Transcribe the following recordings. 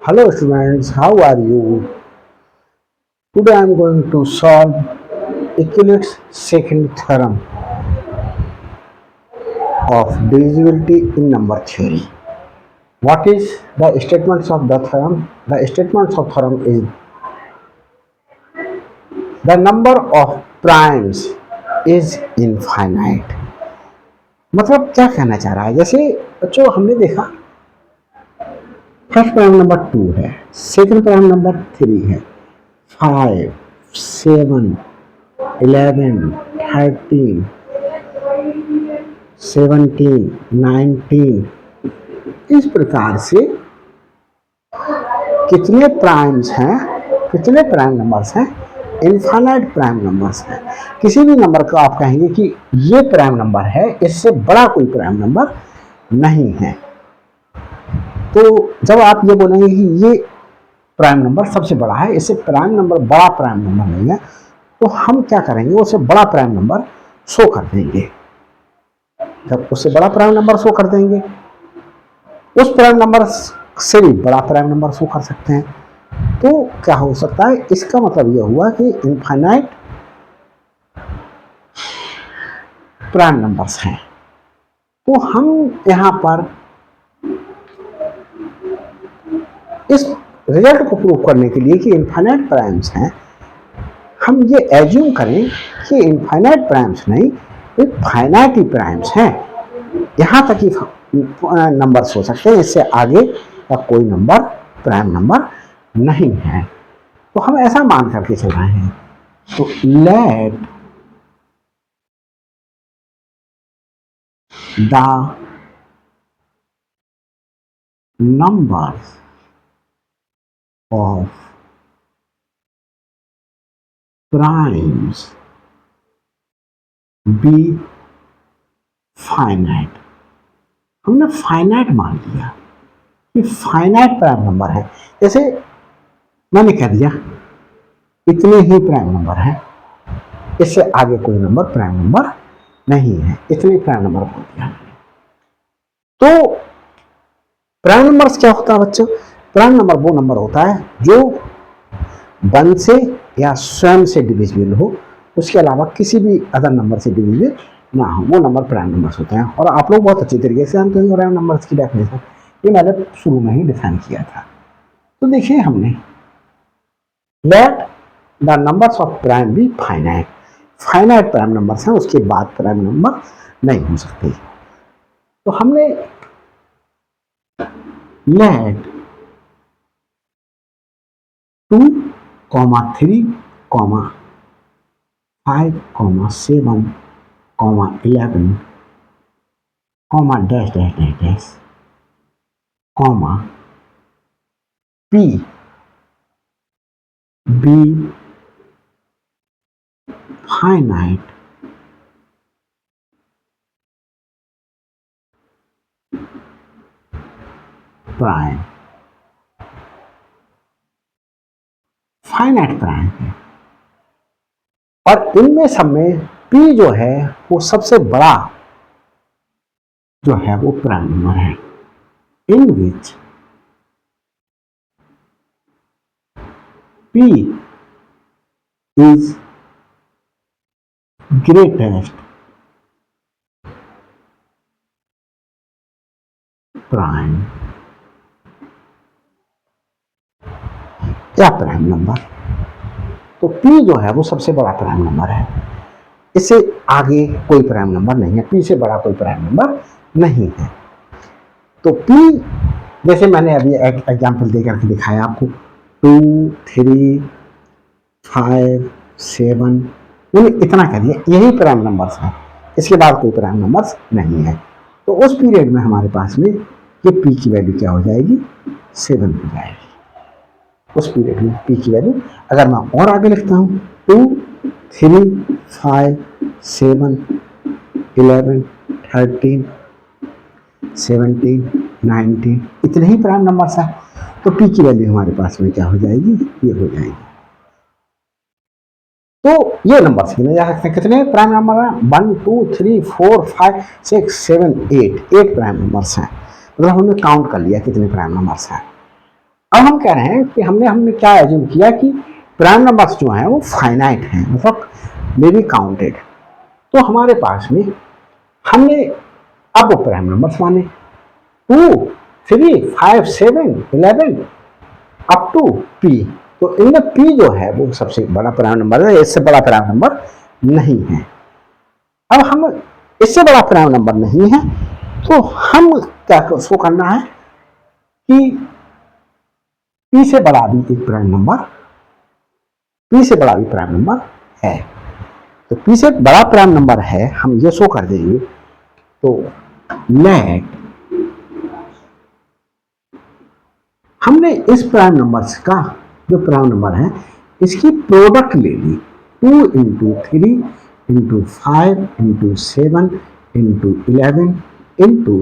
Hello students, how are you? Today I am going to solve Euclid's second theorem of divisibility in number theory. What is the statements of the theorem? The statements of theorem is the number of primes is infinite. मतलब क्या कहना चाह रहा है? जैसे बच्चों हमने देखा फर्स्ट प्राइम नंबर 2 है, सेकंड प्राइम नंबर 3 है, 5, 7, 11, 13, 17, 19, इस प्रकार से कितने प्राइम्स हैं, कितने प्राइम नंबर्स हैं? इनफाइनाइट प्राइम नंबर्स हैं। किसी भी नंबर को आप कहेंगे कि ये प्राइम नंबर है, इससे बड़ा कोई प्राइम नंबर नहीं है। तो जब आप ये बोलेंगे कि ये प्राइम नंबर सबसे बड़ा है, इससे प्राइम नंबर बड़ा प्राइम नंबर नहीं है, तो हम क्या करेंगे? उससे बड़ा प्राइम नंबर शो कर देंगे। जब उससे बड़ा प्राइम नंबर शो कर देंगे, उस प्राइम नंबर से भी बड़ा प्राइम नंबर शो कर सकते हैं। तो क्या हो सकता है? इसका मतलब यह हुआ कि इनफाइनाइट प्राइम नंबर्स हैं। तो हम यहां पर इस रिजल्ट को प्रूव करने के लिए कि इनफाइनाइट प्राइम्स हैं, हम ये एज्यूम करें कि इनफाइनाइट प्राइम्स नहीं, ये फाइनाइट ही प्राइम्स हैं। यहाँ तक ही नंबर्स हो सकते हैं, इससे आगे का कोई नंबर प्राइम नंबर नहीं है। तो हम ऐसा मान करके चल रहे हैं। तो let the numbers of primes be finite. हमने फाइनाइट मान लिया कि फाइनाइट प्राइम नंबर है। जैसे मैंने कह दिया इतने ही प्राइम नंबर हैं, इससे आगे कोई नंबर प्राइम नंबर नहीं है, इतने प्राइम नंबर बोल दिया। तो प्राइम नंबर्स क्या होता है बच्चों? प्राइम नंबर वो नंबर होता है जो 1 से या स्वयं से डिविजिबल हो, उसके अलावा किसी भी अदर नंबर से डिविजिबल ना हो, वो नंबर प्राइम नंबर्स होते हैं। और आप लोग बहुत अच्छी तरीके से जानते हैं प्राइम नंबर्स की डेफिनेशन, ये मैंने शुरू में ही डिफाइन किया था। तो देखिए हमने let the numbers of prime be finite. Finite prime numbers हैं, उसके बाद प्राइम नंबर नहीं हो सकते। तो हमने let 2, 3, 5, 7, 11, dash dash dash dash, P be finite prime. Finite prime है और इनमें सब में P जो है वो सबसे बड़ा जो है वो प्राइम नंबर है, इन विच P is greatest prime या प्राइम नंबर। तो P जो है वो सबसे बड़ा प्राइम नंबर है, इससे आगे कोई प्राइम नंबर नहीं है, P से बड़ा कोई प्राइम नंबर नहीं है। तो P जैसे मैंने अभी एक एग्जाम्पल देकर के दिखाया आपको, 2, 3, 5, 7, मैंने इतना कह दिया, यही प्राइम नंबर्स है, इसके बाद कोई प्राइम नंबर्स नहीं है। तो उस पीरियड में हमारे पास में ये P की वैल्यू क्या हो जाएगी? 7 हो जाएगी। उस पीरियड में P की वैल्यू, अगर मैं और आगे लिखता हूँ, 2, 3, 5, 7, 11, 13, 17, 19, इतने ही प्राइम नंबर्स हैं। तो P की वैल्यू हमारे पास में क्या हो जाएगी? ये हो जाएगी। तो ये नंबर गिने जा सकते हैं। कितने प्राइम नंबर हैं? 1, 2, 3, 4, 5, 6, 7, 8 प्राइम नंबर्स हैं। मतलब हमने काउंट कर लिया कितने प्राइम नंबर्स हैं। अब हम कह रहे हैं कि हमने क्या एज्यूम किया कि प्राइम नंबर्स जो हैं वो फाइनाइट हैं, मतलब मे बी काउंटेड। तो हमारे पास में हमने अब वो प्राइम नंबर्स माने 2, 3, 5, 7, 11 अप टू पी। तो इनमें पी जो है वो सबसे बड़ा प्राइम नंबर है, इससे बड़ा प्राइम नंबर नहीं है। अब हम इससे बड़ा प्राइम नंबर नहीं है तो हम क्या उसको करना है कि पी से बड़ा भी एक प्राइम नंबर, पी से बड़ा भी प्राइम नंबर है। तो पी से बड़ा प्राइम नंबर है, हम ये शो कर देंगे। तो लेट हमने इस प्राइम नंबर्स का जो प्राइम नंबर है इसकी प्रोडक्ट ले ली, 2 into 3 into 5 into 7 into 11 into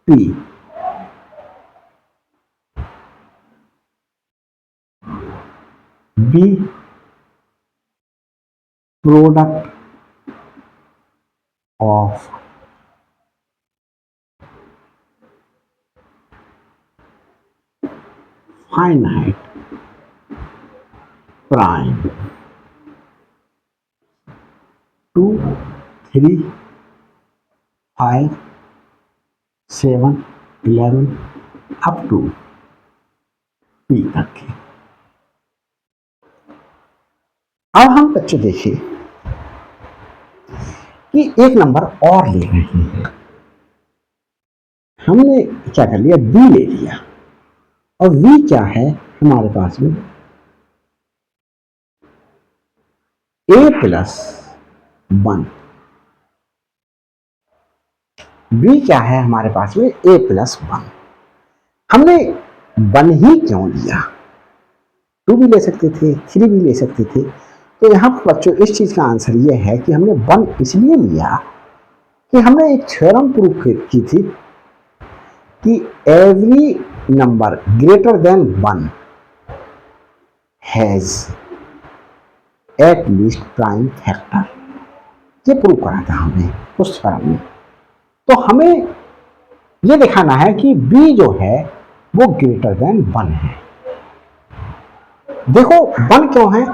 P. Be product of finite prime 2, 3, 5, 7, 11 up to P तक की। अब हम बच्चे देखिए कि एक नंबर और ले रहे हैं। हमने क्या कर लिया, बी ले लिया, और वी क्या है हमारे पास में a प्लस 1। बी क्या है हमारे पास में a प्लस 1। हमने 1 ही क्यों लिया, 2 भी ले सकते थे, 3 भी ले सकते थे। तो यहाँ पर बच्चों इस चीज का आंसर ये है कि हमने 1 इसलिए लिया कि हमने एक थ्योरम प्रूव की थी कि every number greater than 1 has at least prime factor. ये प्रूव करा था हमने उस थ्योरम में। तो हमें ये दिखाना है कि b जो है वो ग्रेटर देन 1 है। देखो 1 क्यों है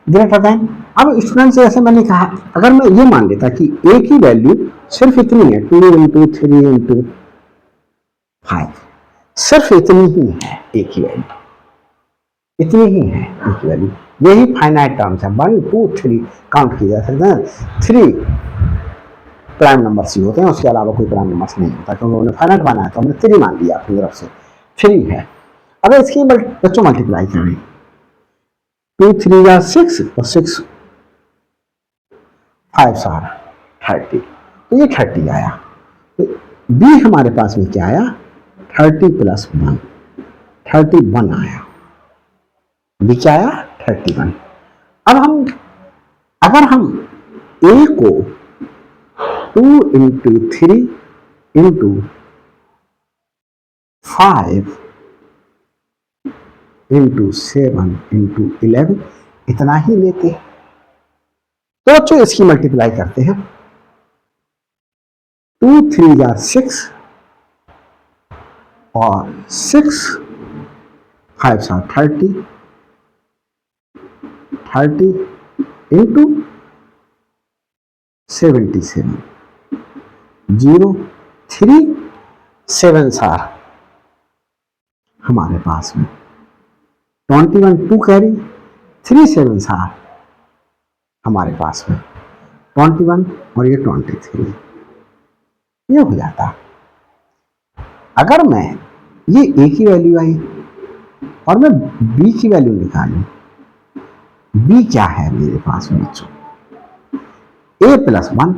ग्रेटर देन। अब स्टूडेंट से जैसे मैंने कहा, अगर मैं ये मान लेता कि a की वैल्यू सिर्फ इतनी है, 2 इंटू 3 इंटू 5, सिर्फ इतनी ही है a की वैल्यू, इतनी ही है a की वैल्यू। यही फाइनाइट टर्म्स है, 1, 2, 3 काउंट किया जा सकता है। 3 प्राइम नंबर्स ही होते हैं, उसके अलावा कोई प्राइम नंबर्स नहीं होता, क्योंकि उन्होंने फाइनाइट बनाया तो हमने 3 मान लिया अपनी तरफ से, 3 है। अब इसकी बच्चों मल्टीप्लाई करें, 2 3 या 6 और 6 5 सार 30, तो ये 30 आया। तो बी हमारे पास में क्या आया, 30 प्लस 1, 31 आया। बी क्या आया, 31। अब अगर हम ए को 2 इंटू 3 इंटू 5 इंटू 7 इंटू 11 इतना ही लेते हैं, तो बच्चों इसकी मल्टीप्लाई करते हैं। 2 3 या 6 और 6 5 सार 30 इंटू 77, 0 3 7 सार हमारे पास में 21 2 कैरी 3 7 सार हमारे पास में 21 और ये 23, ये हो जाता। अगर मैं ये a की वैल्यू आई और मैं b की वैल्यू निकालूं, b क्या है मेरे पास में बच्चों, a प्लस 1,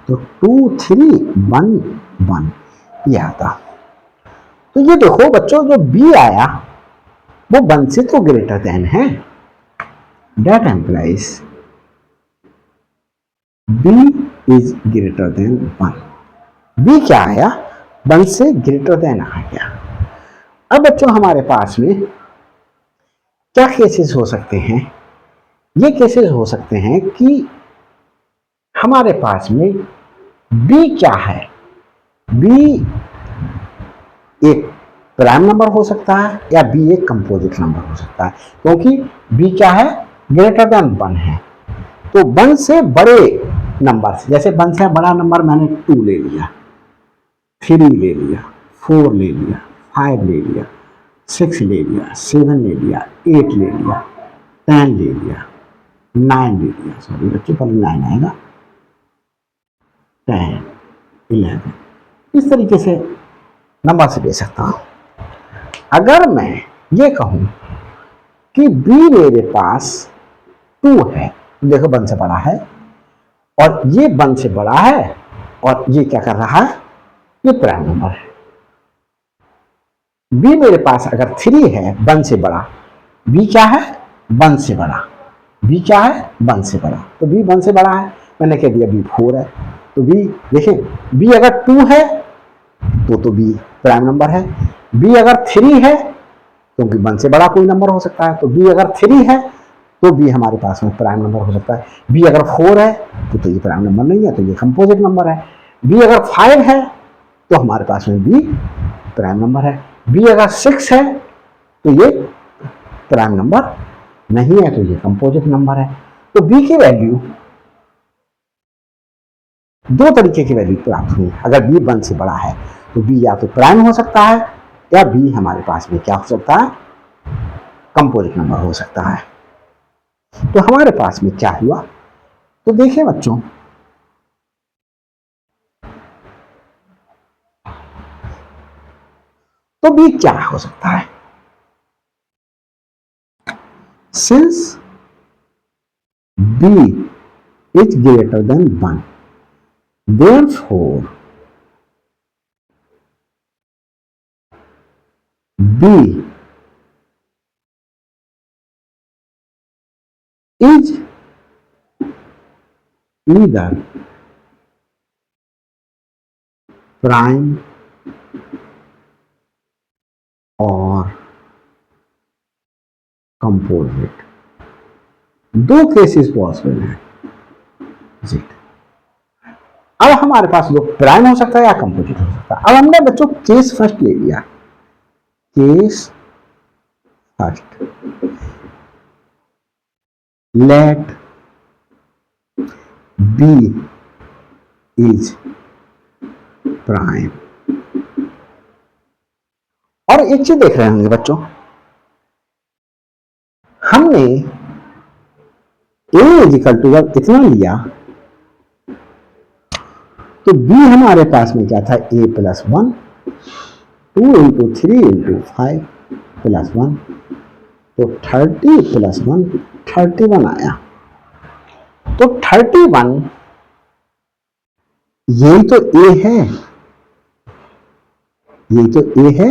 तो 2 3 1 1 ये आता। तो ये देखो बच्चों जो b आया वो 1 से तो ग्रेटर देन है, that implies b is greater than 1। b क्या आया, 1 से ग्रेटर देन आ गया। अब बच्चों हमारे पास में क्या केसेस हो सकते हैं, ये केसेस हो सकते हैं कि हमारे पास में b क्या है, b एक प्राइम नंबर हो सकता है या बी एक कंपोजिट नंबर हो सकता है, क्योंकि बी क्या है, ग्रेटर देन 1 है। तो 1 से बड़े नंबर, जैसे 1 से बड़ा नंबर मैंने 2 ले लिया, 3 ले लिया, 4 ले लिया, 5 ले लिया, 6 ले लिया, 7 ले लिया, 8 ले लिया, 10 ले लिया, 9 ले लिया, सॉरी बच्चों पहले 9 आएगा, 10, 11, इस तरीके से नंबर से दे सकता हूं। अगर मैं ये कहूं कि बी मेरे पास 2 है, देखो 1 से बड़ा है, और ये 1 से बड़ा है, और ये क्या कर रहा है, ये प्राइम नंबर है। बी मेरे पास अगर 3 है 1 से बड़ा, बी क्या है, 1 से बड़ा, बी क्या है, 1 से बड़ा, तो बी 1 से बड़ा है, मैंने कह दिया बी 4 है, तो बी देखिए, बी अगर 2 है तो बी प्राइम नंबर है, बी अगर 3 है, क्योंकि 1 से बड़ा कोई नंबर हो सकता है, तो बी अगर 3 है तो बी हमारे पास में प्राइम नंबर हो सकता है। बी अगर 4 है तो ये प्राइम नंबर नहीं है, तो ये कंपोजिट नंबर है। बी अगर 5 है तो हमारे पास में बी प्राइम नंबर है। बी अगर 6 है तो ये प्राइम नंबर नहीं है, तो ये कंपोजिट नंबर है। तो बी की वैल्यू, 2 तरीके की वैल्यू प्राप्त हुई। अगर बी 1 से बड़ा है तो बी या तो प्राइम हो सकता है, या बी हमारे पास में क्या हो सकता है, कंपोजिट नंबर हो सकता है। तो हमारे पास में क्या हुआ, तो देखिए बच्चों, तो बी क्या हो सकता है, since B is greater than 1, therefore B is either prime or composite। 2 cases possible हैं। अब हमारे पास जो प्राइम हो सकता है या कंपोजिट हो सकता है। अब हमने बच्चों केस फर्स्ट ले लिया, case first, let B is prime. और एक चीज देख रहे होंगे बच्चों, हमने ए इक्वल टू जब इतना लिया तो बी हमारे पास में क्या था, ए प्लस 1, 2 इंटू 3 इंटू 5 प्लस 1, तो 30 प्लस 1 31 आया। तो 31 यही तो ए है, यही तो ए है।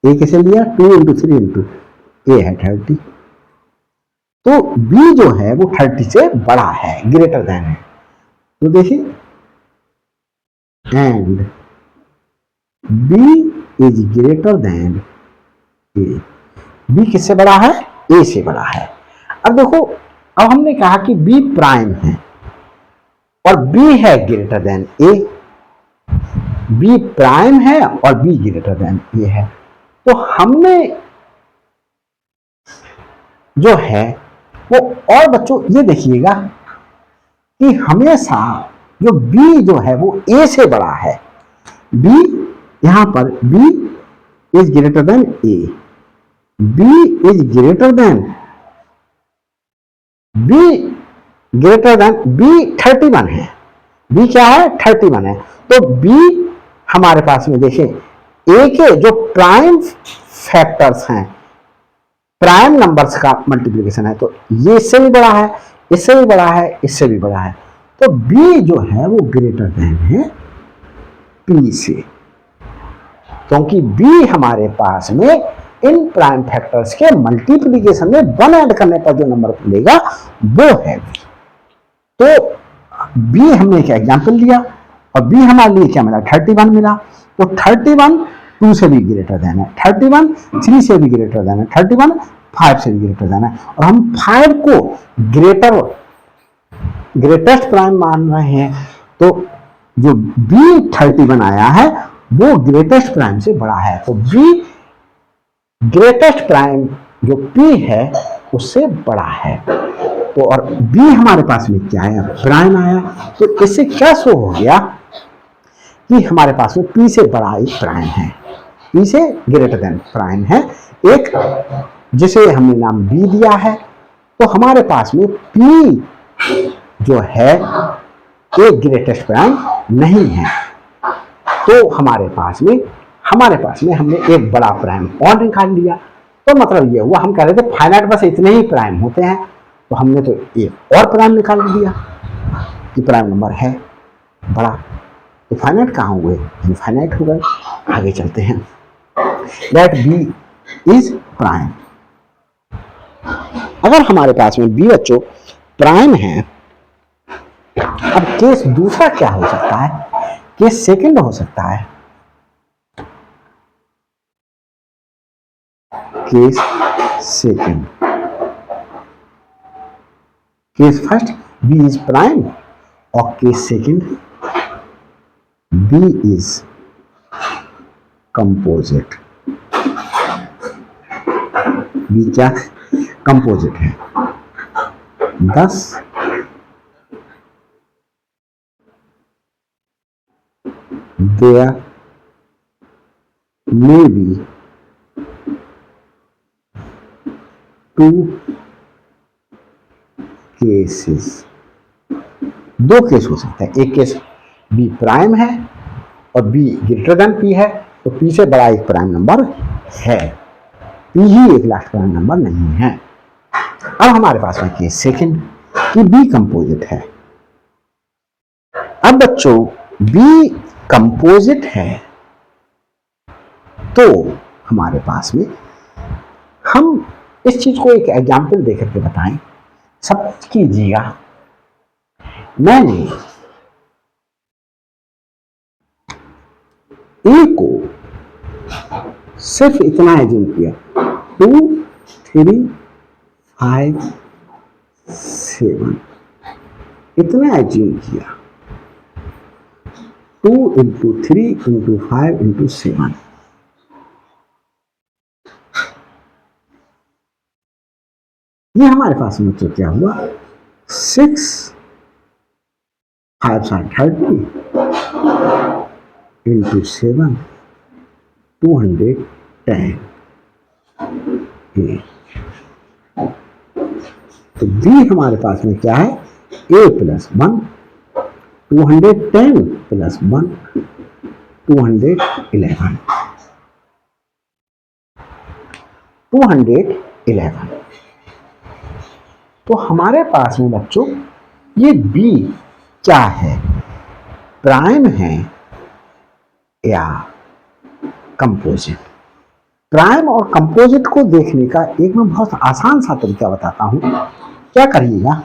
ए कैसे लिया, 2 इंटू 3 इंटू ए है 30, तो बी जो है वो 30 से बड़ा है, ग्रेटर देन है। तो देखिए, and B is greater than A, B किससे बड़ा है, ए से बड़ा है। अब देखो, अब हमने कहा कि बी प्राइम है और बी है greater than A, B prime है और बी ग्रेटर देन ए है। तो हमने जो है वो, और बच्चों ये देखिएगा कि हमेशा जो बी जो है वो ए से बड़ा है। बी यहां पर B is greater than A, B is greater than, B greater than, B 31 है, बी क्या है 31 है। तो बी हमारे पास में देखें, ए के जो प्राइम फैक्टर्स हैं, प्राइम नंबर्स का मल्टीप्लिकेशन है, तो ये इससे भी बड़ा है, इससे भी बड़ा है, इससे भी बड़ा है। तो बी जो है वो ग्रेटर देन है पी से, क्योंकि बी हमारे पास में इन प्राइम फैक्टर्स के मल्टीप्लिकेशन में 1 ऐड करने पर जो नंबर मिलेगा वो है बी। तो बी हमने क्या एग्जाम्पल लिया, और बी हमारे लिए क्या मिला, 31 मिला। तो 31 2 से भी ग्रेटर देन है, 31 3 से भी ग्रेटर देन है, 31 5 से भी ग्रेटर देन है। और हम 5 को ग्रेटेस्ट प्राइम मान रहे हैं, तो जो बी 31 आया है वो ग्रेटेस्ट प्राइम से बड़ा है। तो बी ग्रेटेस्ट प्राइम जो पी है उससे बड़ा है। तो और बी हमारे पास में क्या आया, प्राइम आया। तो इससे क्या शो हो गया कि हमारे पास में पी से बड़ा एक प्राइम है, पी से ग्रेटर देन प्राइम है एक, जिसे हमने नाम बी दिया है। तो हमारे पास में पी जो है एक ग्रेटेस्ट प्राइम नहीं है। तो हमारे पास में हमने एक बड़ा प्राइम और निकाल लिया। तो मतलब ये हुआ, हम कह रहे थे फाइनाइट बस इतने ही प्राइम होते हैं, तो हमने तो एक और प्राइम निकाल दिया कि प्राइम नंबर है बड़ा। तो फाइनाइट कहाँ हुए, इनफाइनाइट हो गए। आगे चलते हैं। That B is prime. अगर हमारे पास में बी बच्चों प्राइम है, अब केस दूसरा क्या हो सकता है, केस सेकंड हो सकता है। Case second, case first B is prime और case second B is composite. B क्या कंपोजिट है। thus there may be two cases, दो केस हो सकते हैं। एक केस बी प्राइम है और बी ग्रेटर देन पी है, तो पी से बड़ा एक प्राइम नंबर है, पी ही एक लास्ट प्राइम नंबर नहीं है। अब हमारे पास में केस सेकंड कि बी कंपोजिट है। अब बच्चों बी कंपोजिट है तो हमारे पास में हम इस चीज को एक एग्जाम्पल देकर के बताएं। सब कीजिएगा, मैंने ए को सिर्फ इतना एज्यूम किया 2 3 5 7, इतना एज्यूम किया 2 into 3 into 5 into 7। ये हमारे पास में तो क्या हुआ 6 5 30 into 7 210। तो बी हमारे पास में क्या है a प्लस 1 210 प्लस 1 211 211। तो हमारे पास में बच्चों ये बी क्या है, प्राइम है या कंपोजिट। प्राइम और कंपोजिट को देखने का एक मैं बहुत आसान सा तरीका बताता हूं। क्या करिएगा,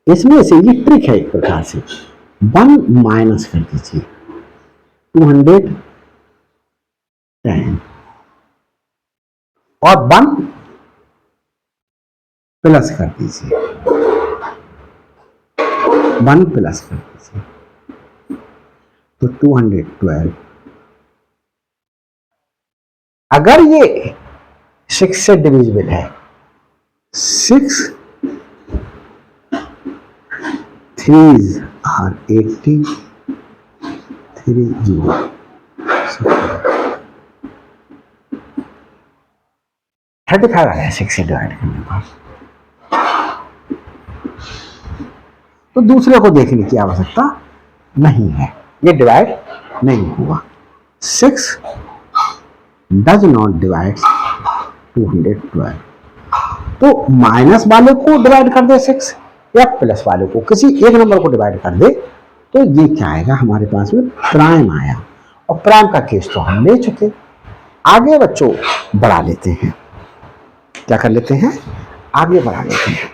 इसमें से ये ट्रिक है एक प्रकार से, 1 माइनस कर दीजिए 210 और 1 प्लस कर दीजिए, 1 प्लस कर दीजिए तो 212। अगर ये 6 से डिविजिबल है, 6 3s are 80 3 0 35 आया 6 से डिवाइड करने पर। तो दूसरे को देखने की आवश्यकता नहीं है, ये डिवाइड नहीं हुआ। 6 डज नॉट डिवाइड 212। तो माइनस वाले को डिवाइड कर दे 6 या प्लस वाले को, किसी एक नंबर को डिवाइड कर दे, तो ये क्या आएगा हमारे पास में प्राइम आया। और प्राइम का केस तो हम ले चुके। आगे बच्चों बढ़ा लेते हैं, क्या कर लेते हैं, आगे बढ़ा लेते हैं।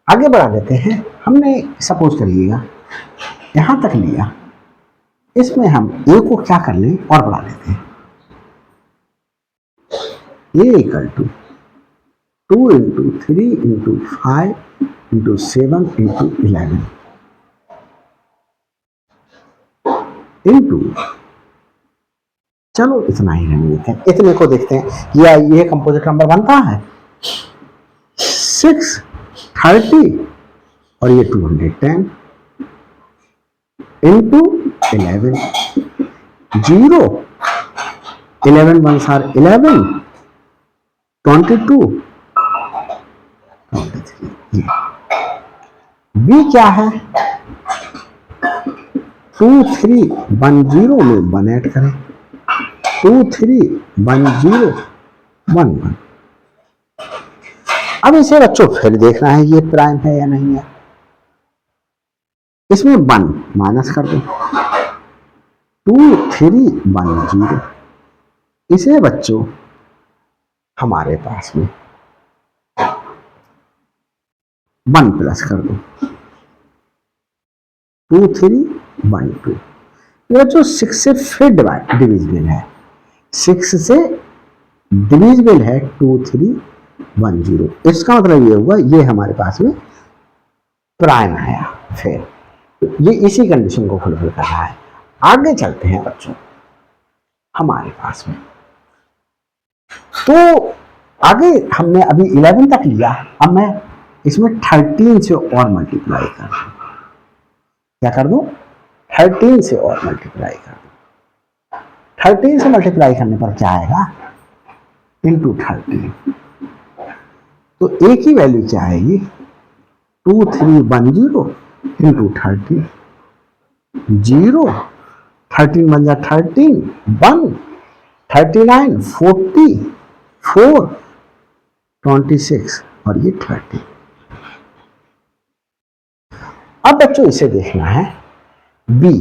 आगे बढ़ा लेते हैं, हमने सपोज करिएगा यहां तक लिया, इसमें हम ए को क्या कर लें और बढ़ा लेते हैं। A equal to 2 into 3 into 5 into 7 into 11। Into, चलो इतना ही रहने देते हैं, इतने को देखते हैं या ये कंपोजिट नंबर बनता है 630 और ये 210 इंटू 11, 0, 11 1 आर 11, 22, 23। बी क्या है 2310 में 1 ऐड करें, 231011। अब इसे बच्चों फिर देखना है ये प्राइम है या नहीं है, इसमें 1 माइनस कर दो, 2310, इसे बच्चों हमारे पास में 1 प्लस कर दो, 2312। ये जो 6 से फिर डिविजिबल है, 6 से डिविजिबल है 2310, इसका मतलब ये हुआ ये हमारे पास में प्राइम है। फिर ये इसी कंडीशन को फुलफिल कर रहा है। आगे चलते हैं बच्चों हमारे पास में, तो आगे हमने अभी 11 तक लिया, अब मैं इसमें 13 से और मल्टीप्लाई कर दूं, क्या कर दूं 13 से और मल्टीप्लाई कर दूं। 13 से मल्टीप्लाई करने पर क्या आएगा इंटू 13, तो ए की वैल्यू क्या आएगी 2310 इंटू 13, 0, 13 बन जा 13, 1, 39, 40, 4, 26 और ये 30। अब बच्चों इसे देखना है बी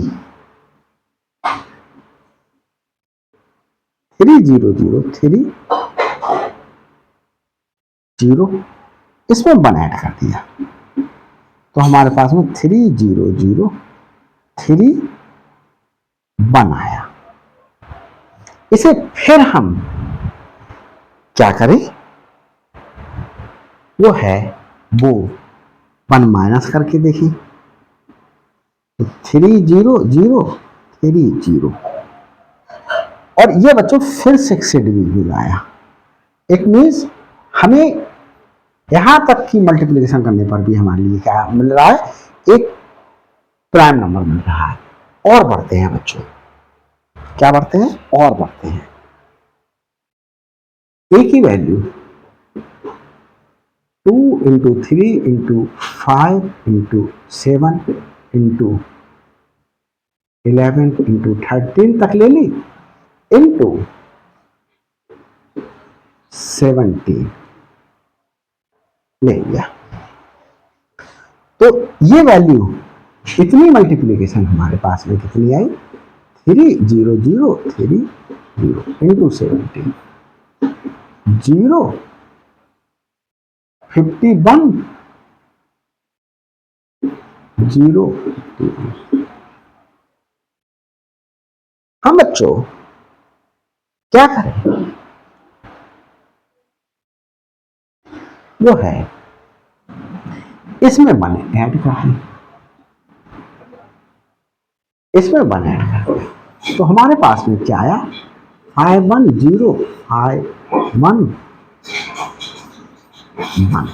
3003 0, इसमें 1 ऐड कर दिया तो हमारे पास में 3003 आया। इसे फिर हम क्या करें, वो है वो 1 माइनस करके देखिए, तो 30030 और ये बच्चों फिर 6 से डिविजिबल आया। इट मीन्स हमें यहां तक की मल्टीप्लिकेशन करने पर भी हमारे लिए क्या मिल रहा है, एक प्राइम नंबर मिल रहा है। और बढ़ते हैं बच्चों, क्या बढ़ते हैं और बढ़ते हैं, ए की value 2 into 3 into 5 into 7 into 11 into 13 तक ले ली, इंटू 17 ले लिया। तो ये वैल्यू इतनी मल्टीप्लिकेशन हमारे पास में कितनी आई 30030 इंटू 17, 0, 51, 0, 2। हम बच्चों क्या करें, वो है इसमें 1 ऐड कर दें, इसमें 1 ऐड कर दें, तो हमारे पास में क्या आया 510511,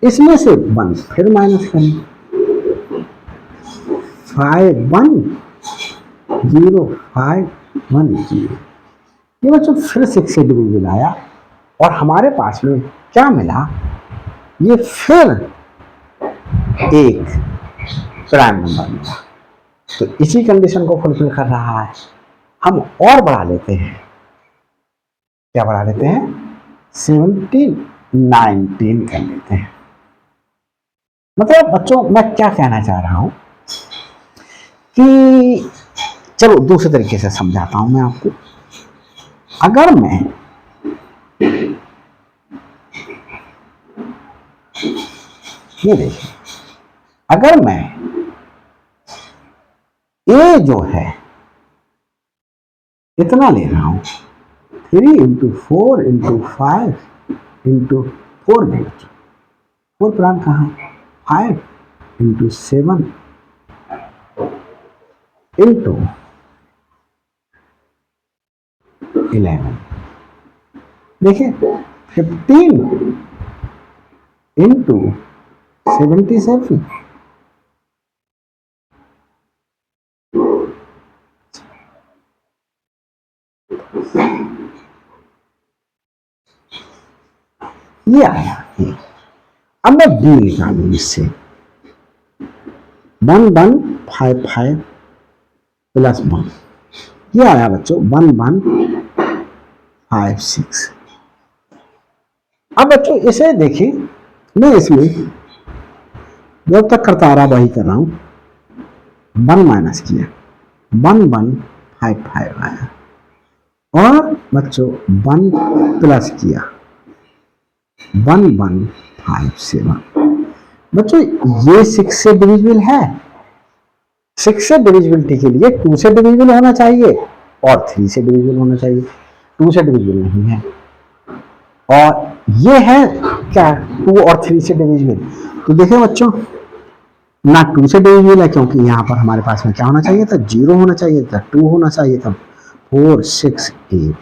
इसमें से 1 फिर माइनस करें, 510510, ये बच्चों फिर 6 से डिविजिबल आया और हमारे पास में क्या मिला, ये फिर एक प्राइम नंबर मिला। तो इसी कंडीशन को फुलफिल कर रहा है। हम और बढ़ा लेते हैं, क्या बढ़ा लेते हैं 17 19 कर लेते हैं। मतलब बच्चों मैं क्या कहना चाह रहा हूं कि चलो दूसरे तरीके से समझाता हूं मैं आपको। अगर मैं ये देखिए, अगर मैं ए जो है इतना ले रहा हूं 3 इंटू 4 इंटू 5 इंटू 4 में 4 प्राइम कहाँ है 5 इंटू 7 इंटू 11, देखिए 15 इंटू 77, ये आया ये। अब मैं बी निकालू इससे 1155 प्लस 1, ये आया बच्चों 1156। अब बच्चों इसे देखिए, मैं इसमें जब तक करता आ रहा वही कर रहा हूं, 1 माइनस किया 1155 आया, और बच्चों 1 प्लस किया 1157। बच्चों ये 6 से डिविजिबल है, 6 से डिविजिबिलिटी के लिए 2 से डिविजिबल होना चाहिए और 3 से डिविजिबल होना चाहिए, 2 से डिविजिबल नहीं है। और ये है क्या, 2 और 3 से डिविजिबल। तो देखिए बच्चों, ना 2 से डिविजिबल है क्योंकि यहाँ पर हमारे पास में क्या होना चाहिए था, 0 होना चाहिए था, 2 होना चाहिए था, 4 6 8,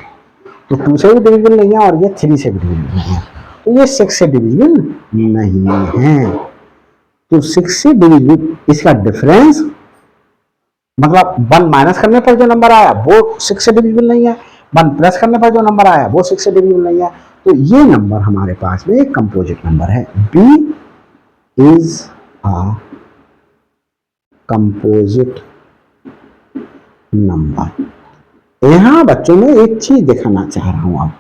तो 2 से भी डिविजिबल नहीं है और ये 3 से भी डिविजिबल नहीं है, तो ये 6 से डिविजिबल नहीं है। तो 6 से डिविजिबल, इसका डिफरेंस मतलब 1 माइनस करने पर जो नंबर आया वो 6 से डिविजिबल नहीं है, 1 प्लस करने पर जो नंबर आया वो 6 से डिविजिबल नहीं है। तो ये नंबर हमारे पास में एक कंपोजिट नंबर है, B is a composite number. यहां बच्चों में एक चीज दिखाना चाह रहा हूं, अब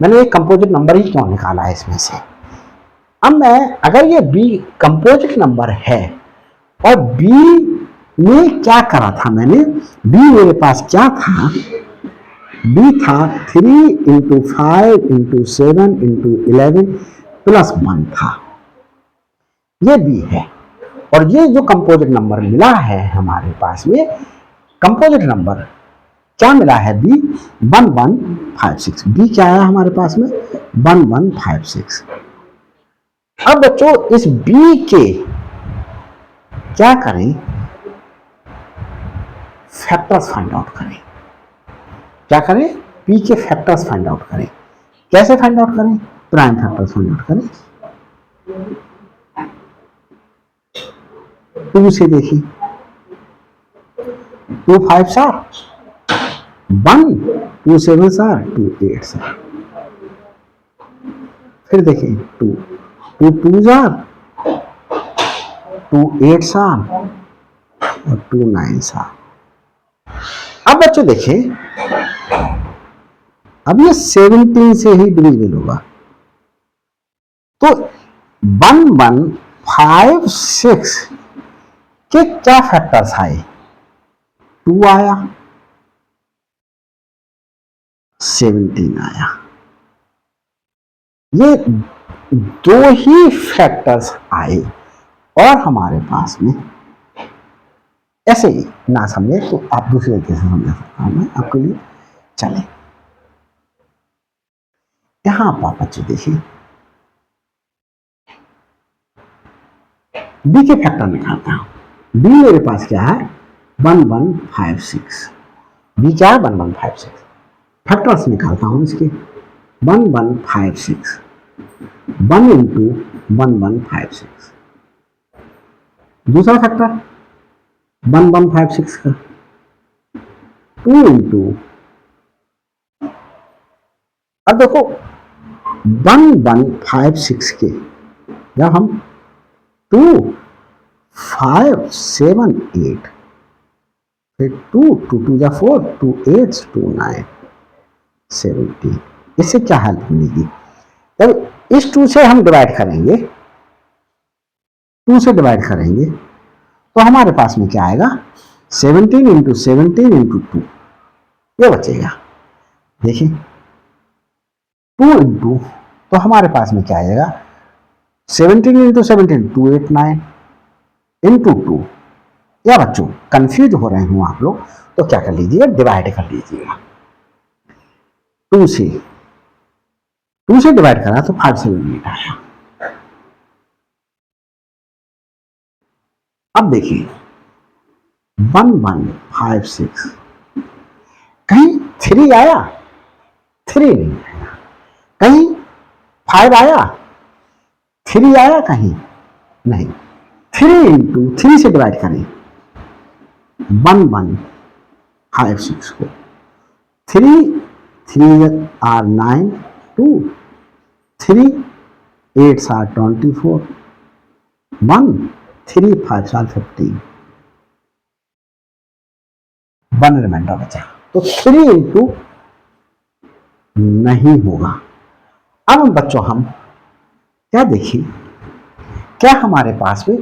मैंने एक कंपोजिट नंबर ही क्यों निकाला है इसमें से। अब मैं, अगर ये बी कंपोजिट नंबर है और बी में क्या करा था मैंने, बी मेरे पास क्या था, बी था 3 इंटू 5 इंटू 7 इंटू 11 प्लस 1 था, ये बी है। और ये जो कंपोजिट नंबर मिला है हमारे पास में, कंपोजिट नंबर क्या मिला है, बी 1156, बी क्या आया हमारे पास में 1156। अब बच्चों इस बी के क्या करें, फैक्टर्स फाइंड आउट करें। क्या करें, पी के फैक्टर्स फाइंड आउट करें। कैसे फाइंड आउट करें, प्राइम फैक्टर्स फाइंड आउट करें। 2 से देखिए, 2 5 आर 1, 2 7 आर 2 8 आर। फिर देखिए 2 2 2 आर 2 8 आर और 2 9 आर। अब बच्चों देखिए, अब ये 17 से ही डिविजिबल होगा, तो 1156 के क्या फैक्टर्स आए, 2 आया, 17 आया, ये दो ही फैक्टर्स आए। और हमारे पास में ऐसे ही ना समझे तो आप दूसरे तरीके से समझा सकता हूं मैं आपके लिए। चले यहां पर बच्चे देखिए, बी के फैक्टर निकालता हूं। बी मेरे पास क्या है 1156, बी क्या है 1156, फैक्टर्स निकालता हूं इसके 1156, 1 इंटू 1156, दूसरा फैक्टर 1156 का 2 इंटू, अब देखो 1156 के जब हम 2 5 7 8, फिर 2 2 2 जा 4 2 8 2 9 17, इससे क्या हेल्प मिलेगी, तब इस 2 से हम डिवाइड करेंगे, 2 से डिवाइड करेंगे तो हमारे पास में क्या आएगा 17 इंटू 17 इंटू 2, ये बचेगा। देखिए 2 इंटू, तो हमारे पास में क्या आएगा 17 इंटू 17 289 इंटू 2। या बच्चों कंफ्यूज हो रहे हो आप लोग तो क्या कर लीजिएगा, डिवाइड कर लीजिएगा। 2 से डिवाइड करा तो 578 आया। अब देखिए 1156। कहीं 3 आया? 3 नहीं आया। कहीं 5 आया? 3 आया कहीं? नहीं। 3 इंटू 3 से डिवाइड करें 1156 को। 3 आर 9, 2 3 8 आर 24, 1 3 5 आर 15, 1 रिमाइंडर बचा। तो 3 इंटू नहीं होगा। अब बच्चों हम क्या देखें, क्या हमारे पास में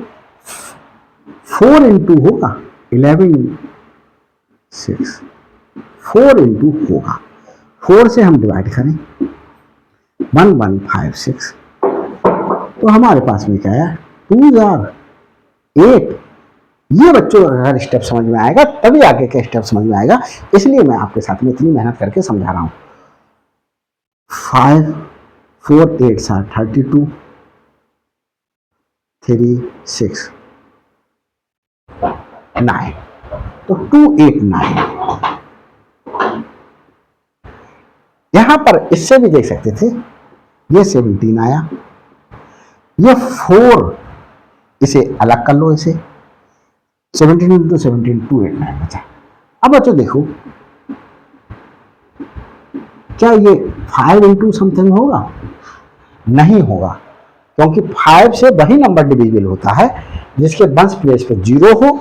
4 इंटू होगा? 11 6 4 इंटू होगा। 4 से हम डिवाइड करें 1156, तो हमारे पास में क्या है? 2 8। ये बच्चों अगर स्टेप समझ में आएगा तभी आगे का स्टेप समझ में आएगा, इसलिए मैं आपके साथ में इतनी मेहनत करके समझा रहा हूं। 5 4 8 आर 32, 3 6 9, तो 2 8 9। यहां पर इससे भी देख सकते थे, ये 17 आया, ये 4, इसे अलग कर लो, इसे 17 इंटू 17 289 बचा। अब बच्चों देखो, क्या ये 5 इंटू समथिंग होगा? नहीं होगा, क्योंकि 5 से वही नंबर डिविजिबल होता है जिसके वंश प्लेस पे 0 हो,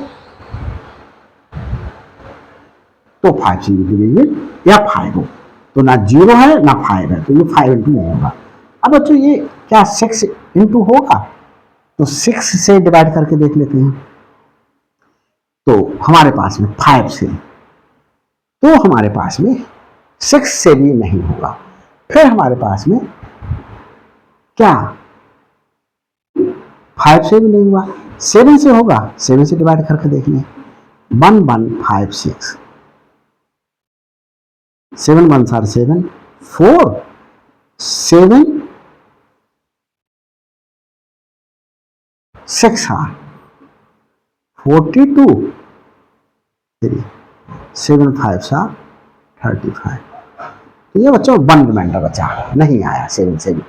तो 5 से डिविजिबल या 5 हो। तो ना 0 है ना 5 है, तो ये 5 इंटू नहीं होगा। अब बच्चों ये क्या 6 इंटू होगा? तो 6 से डिवाइड करके देख लेते हैं। तो हमारे पास में 5 से, तो हमारे पास में 6 से भी नहीं होगा। फिर हमारे पास में क्या 5 से भी नहीं हुआ, 7 से होगा। 7 से डिवाइड करके देख लें 1156, 7 1 आर 7, 4 7 6 आर 42, 3 7 5 आर 35। तो ये बच्चों 1 रिमाइंडर बचा, नहीं आया 7 से भी।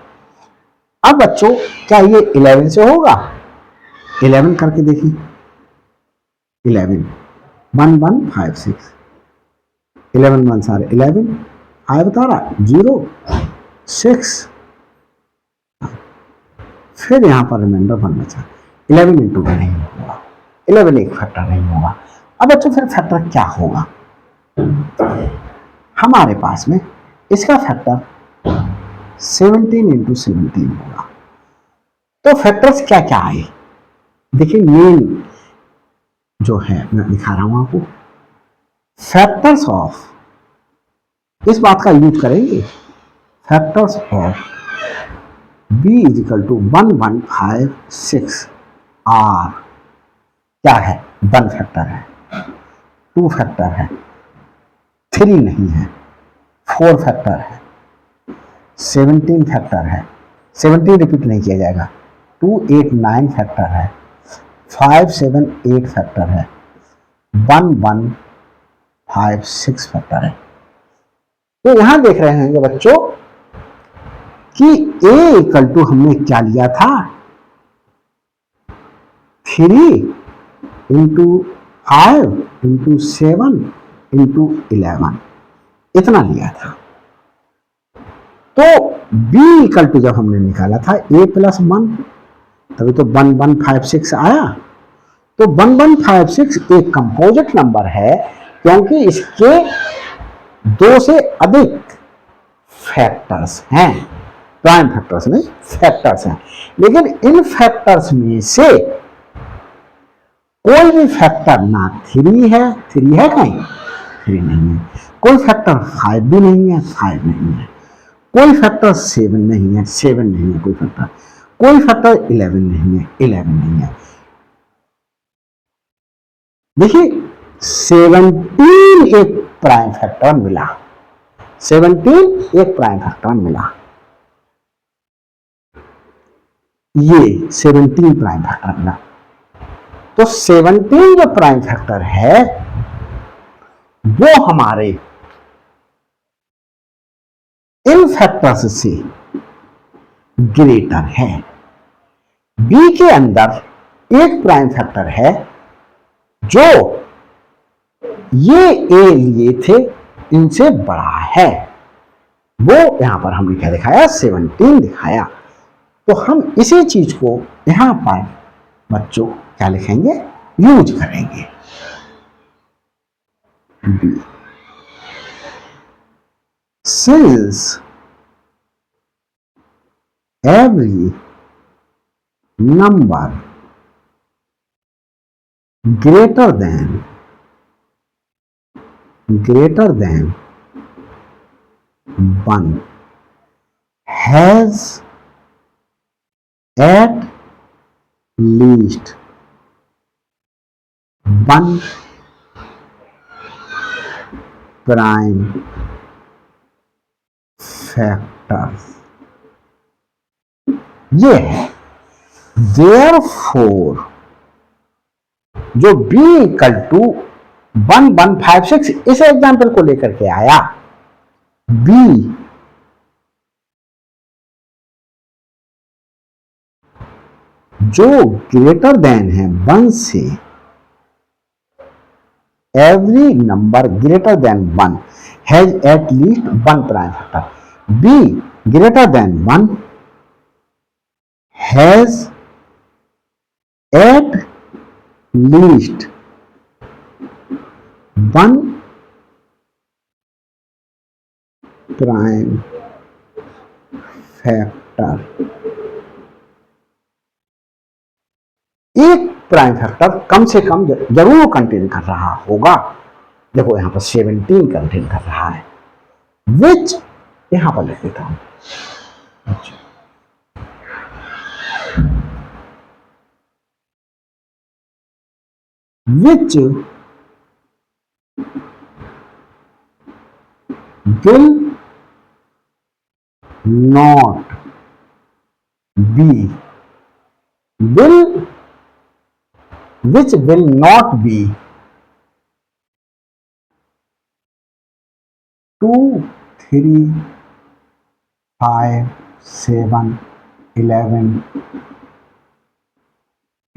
अब बच्चों क्या ये 11 से होगा? 11 करके देखिए, 11 1156, 11 1 आर 11, 5 बता रहा 0 6, फिर यहां पर रिमाइंडर 1 बचा। 11 इंटू में नहीं होगा, 11 एक फैक्टर नहीं होगा। अब बच्चों फिर फैक्टर क्या होगा? हमारे पास में इसका फैक्टर 17 इंटू 17 होगा। तो फैक्टर्स क्या क्या आए देखिए, मेन जो है मैं दिखा रहा हूं आपको, फैक्टर्स ऑफ, इस बात का यूज करेंगे, factors of b is equal to 1156 are क्या है? 1 फैक्टर है, 2 फैक्टर है, 3 नहीं है, 4 फैक्टर है, 17 फैक्टर है, 17 रिपीट नहीं किया जाएगा, 2 8 9 फैक्टर है, 5 7 8 फैक्टर है, 1 1 5 6 फैक्टर है। तो यहां देख रहे हैं बच्चों कि a इक्वल टू हमने क्या लिया था? 3 इंटू 5 इंटू 7 इंटू 11, इतना लिया था। तो b इक्वल टू जब हमने निकाला था a प्लस 1, तभी तो 1156 आया। तो 1156 एक कंपोजिट नंबर है, क्योंकि इसके 2 से अधिक फैक्टर्स हैं, प्राइम फैक्टर्स नहीं, फैक्टर्स हैं। लेकिन इन फैक्टर्स में से कोई भी फैक्टर ना 3 है, 3 है कहीं? 3 नहीं है। कोई फैक्टर 5 भी नहीं है, 5 नहीं है। कोई फैक्टर 7 नहीं है, 7 नहीं है। कोई फैक्टर 11 नहीं है, 11 नहीं है। देखिए 17 एक प्राइम फैक्टर मिला, 17 एक प्राइम फैक्टर मिला, ये 17 प्राइम फैक्टर मिला। तो 17 जो प्राइम फैक्टर है वो हमारे इन फैक्टर्स से ग्रेटर है। बी के अंदर एक प्राइम फैक्टर है जो ये ए लिए थे इनसे बड़ा है, वो यहां पर हमने क्या दिखाया, 17 दिखाया। तो हम इसी चीज को यहां पर बच्चों क्या लिखेंगे, यूज करेंगे। B, since every number greater than 1 has at least one prime factor। ये है therefore जो b इक्वल टू 1156 इस एग्जाम्पल को लेकर के आया, b जो ग्रेटर देन है 1 से, every number greater than 1 has at least 1 prime factor. b greater than 1 has at least 1 prime factor. एक प्राइम फैक्टर कम से कम जरूर कंटेन कर रहा होगा। देखो यहां पर 17 कंटेन कर रहा है, विच यहां पर लिख देता हूं, विच will not be which will not be 2, 3, 5, 7, 11 p,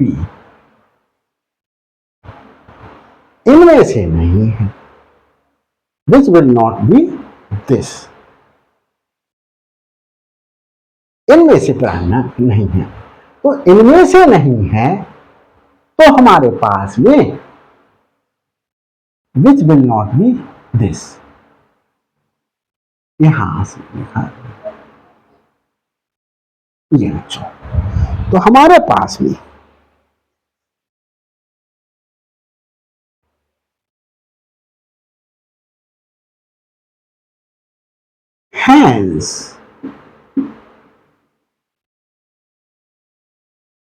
इनमें से नहीं है। which will not be this, इनमें से प्राइम नहीं है। तो इनमें से नहीं है तो हमारे पास में which will not be this, यहां से लिखा ये बच्चों। तो हमारे पास में hence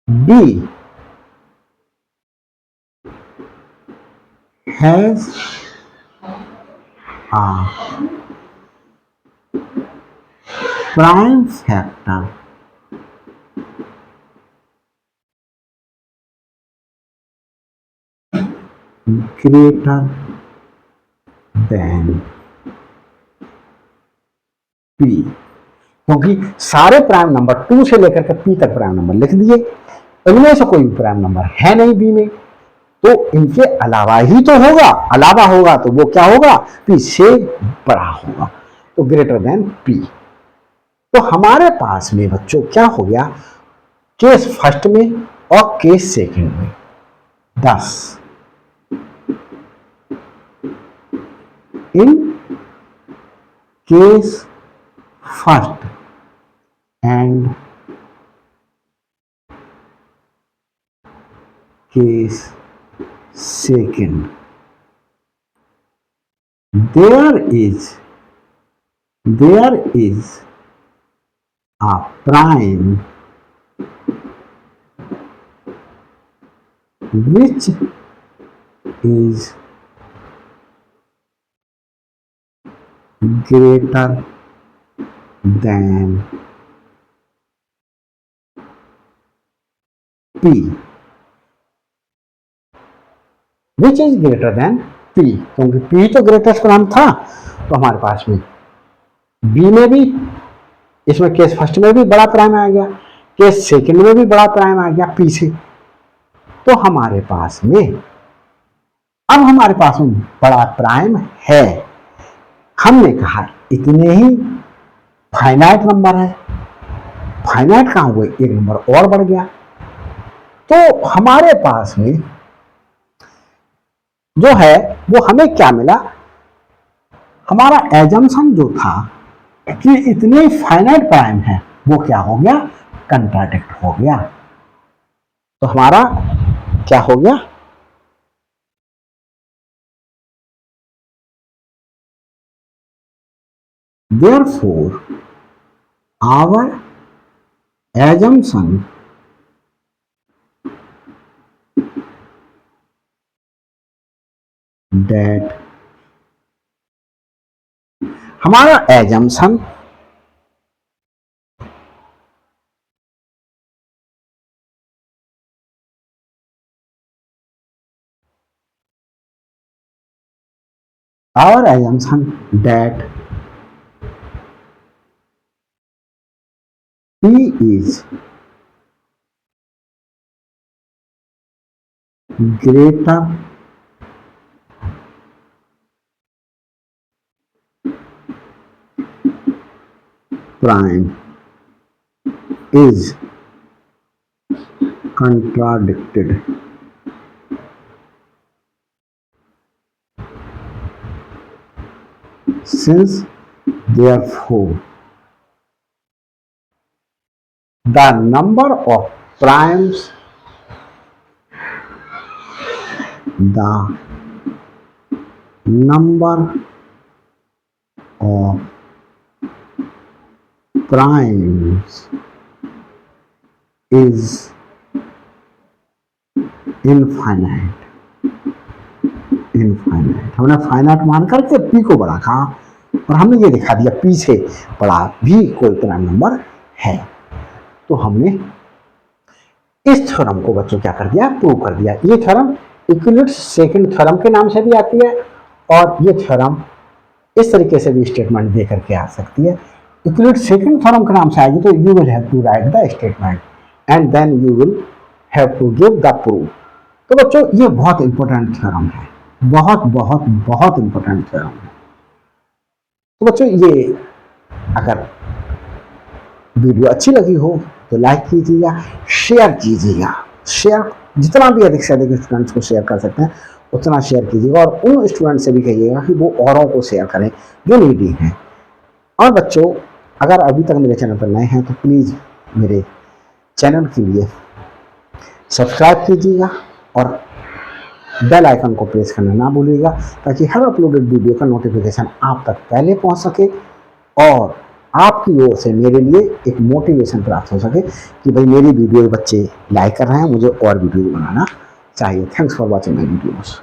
B has a prime factor greater than P, क्योंकि सारे प्राइम नंबर 2 से लेकर के P तक प्राइम नंबर लिख दिए, इनमें से कोई प्राइम नंबर है नहीं B में, तो इनके अलावा ही तो होगा, अलावा होगा तो वो क्या होगा, P से बड़ा होगा, तो ग्रेटर देन P। तो हमारे पास में बच्चों क्या हो गया, केस फर्स्ट में और केस सेकंड में 10, in case first and case second there is a prime which is greater than P, which is greater then P, क्योंकि पी तो ग्रेटेस्ट प्राइम था, तो हमारे पास में बी में भी, इसमें केस फर्स्ट में भी बड़ा प्राइम आ गया, केस सेकंड में भी बड़ा प्राइम आ गया पी से। तो हमारे पास में अब हमारे पास में बड़ा प्राइम है। हमने कहा इतने ही फाइनाइट नंबर है, फाइनाइट कहां हुए, एक नंबर और बढ़ गया। तो हमारे पास में जो है वो हमें क्या मिला, हमारा एजम्पशन जो था कि इतने फाइनाइट प्राइम है वो क्या हो गया, कंट्राडिक्ट हो गया। तो हमारा क्या हो गया, therefore our assumption that हमारा assumption our assumption that P is greater prime is contradicted since therefore the number of primes, the number of primes is infinite. Infinite हमने फाइनाइट मान करके पी को बड़ा कहा और हमने ये दिखा दिया पी से बड़ा भी कोई प्राइम नंबर है। तो हमने इस थ्योरम को बच्चों क्या कर दिया, प्रूव कर दिया। ये थ्योरम इक्विलिब्रियम सेकंड थ्योरम के नाम से भी आती है और ये थ्योरम इस तरीके से भी स्टेटमेंट दे करके आ सकती है। इक्विलिब्रियम सेकंड थ्योरम के नाम से आएगी तो you will have to write the statement and then you will have to give the proof. तो बच्चों ये बहुत इंपॉर्टेंट थ्योरम है, बहुत बहुत बहुत इंपॉर्टेंट थ्योरम है। तो बच्चों ये अगर वीडियो अच्छी लगी हो तो लाइक कीजिएगा, शेयर कीजिएगा। शेयर जितना भी अधिक से अधिक स्टूडेंट्स को शेयर कर सकते हैं उतना शेयर कीजिएगा और उन स्टूडेंट से भी कहिएगा कि वो औरों को शेयर करें जो नीडी हैं। और बच्चों अगर अभी तक मेरे चैनल पर नए हैं तो प्लीज़ मेरे चैनल के लिए सब्सक्राइब कीजिएगा और बेल आइकन को प्रेस करना ना भूलिएगा ताकि हर अपलोडेड वीडियो का नोटिफिकेशन आप तक पहले पहुंच सके और आपकी ओर से मेरे लिए एक मोटिवेशन प्राप्त हो सके कि भाई मेरी वीडियो बच्चे लाइक कर रहे हैं, मुझे और वीडियो बनाना चाहिए। Thanks for watching my videos.